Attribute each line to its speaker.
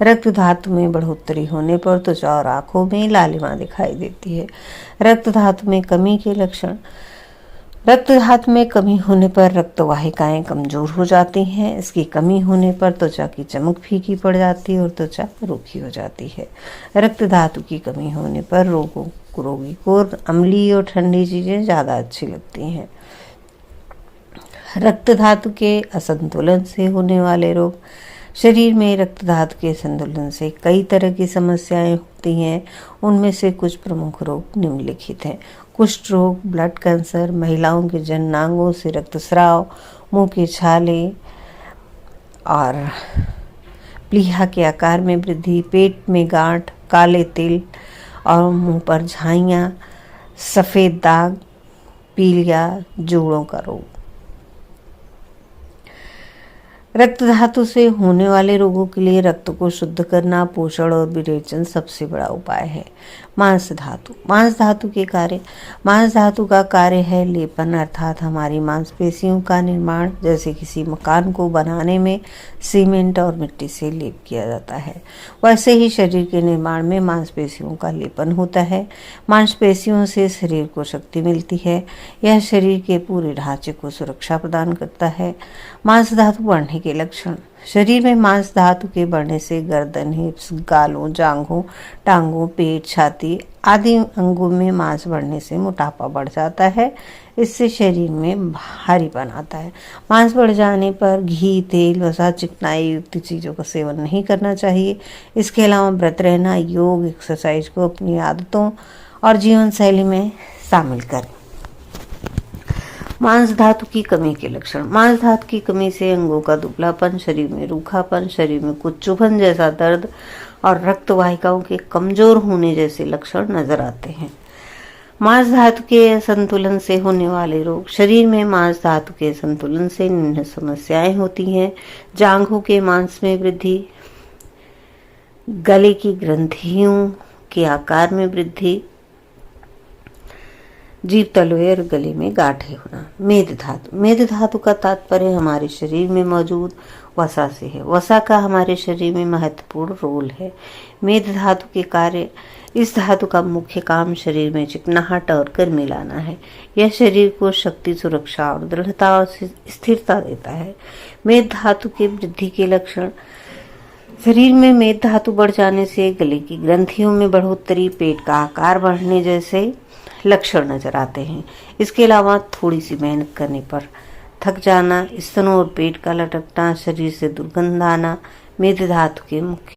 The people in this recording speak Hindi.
Speaker 1: रक्त धातु में बढ़ोतरी होने पर त्वचा और आंखों में लालिमा दिखाई देती है। रक्त धातु में कमी के लक्षण। रक्त धातु में कमी होने पर रक्त वाहिकाएं कमजोर हो जाती हैं। इसकी कमी होने पर त्वचा की चमक फीकी पड़ जाती है और त्वचा रूखी हो जाती है। रक्त धातु की कमी होने पर रोगी को अम्लीय और ठंडी चीजें ज्यादा अच्छी लगती हैं। रक्त धातु के असंतुलन से होने वाले रोग। शरीर में रक्त धातु के संतुलन से कई तरह की समस्याएं होती हैं। उनमें से कुछ प्रमुख रोग निम्नलिखित हैं। कुष्ठ रोग, ब्लड कैंसर, महिलाओं के जननांगों से रक्तस्राव, मुंह के छाले और प्लीहा के आकार में वृद्धि, पेट में गांठ, काले तिल और मुंह पर झाइयाँ, सफेद दाग, पीलिया, जोड़ों का रोग। रक्त धातु से होने वाले रोगों के लिए रक्त को शुद्ध करना, पोषण और विरेचन सबसे बड़ा उपाय है। मांस धातु। मांस धातु के कार्य। मांस धातु का कार्य है लेपन, अर्थात हमारी मांसपेशियों का निर्माण। जैसे किसी मकान को बनाने में सीमेंट और मिट्टी से लेप किया जाता है, वैसे ही शरीर के निर्माण में मांसपेशियों का लेपन होता है। मांसपेशियों से शरीर को शक्ति मिलती है। यह शरीर के पूरे ढांचे को सुरक्षा प्रदान करता है। मांस धातु बढ़ने के लक्षण। शरीर में मांस धातु के बढ़ने से गर्दन, हिप्स, गालों, जांघों, टांगों, पेट, छाती आदि अंगों में मांस बढ़ने से मोटापा बढ़ जाता है। इससे शरीर में भारीपन आता है। मांस बढ़ जाने पर घी, तेल, वसा, चिकनाई युक्त चीज़ों का सेवन नहीं करना चाहिए। इसके अलावा व्रत रहना, योग, एक्सरसाइज को अपनी आदतों और जीवन शैली में शामिल करें। मांस धातु की कमी के लक्षण। मांस धातु की कमी से अंगों का दुबलापन, शरीर में रूखापन, शरीर में कुछ चुभन जैसा दर्द और रक्त वाहिकाओं के कमजोर होने जैसे लक्षण नजर आते हैं। मांस धातु के असंतुलन से होने वाले रोग। शरीर में मांस धातु के संतुलन से निम्न समस्याएं होती हैं। जांघों के मांस में वृद्धि, गले की ग्रंथियों के आकार में वृद्धि, जीभ, तलवे और गले में गांठें होना। मेद धातु। मेद धातु का तात्पर्य हमारे शरीर में मौजूद वसा से है। वसा का हमारे शरीर में महत्वपूर्ण रोल है। मेद धातु के कार्य। इस धातु का मुख्य काम शरीर में चिकनाहट और गर्मी लाना है। यह शरीर को शक्ति, सुरक्षा और दृढ़ता और स्थिरता देता है। मेद धातु के वृद्धि के लक्षण। शरीर में मेद धातु बढ़ जाने से गले की ग्रंथियों में बढ़ोतरी, पेट का आकार बढ़ने जैसे लक्षण नजर आते हैं। इसके अलावा थोड़ी सी मेहनत करने पर थक जाना, स्तनों और पेट का लटकना, शरीर से दुर्गंध आना मेद धातु के मुख्य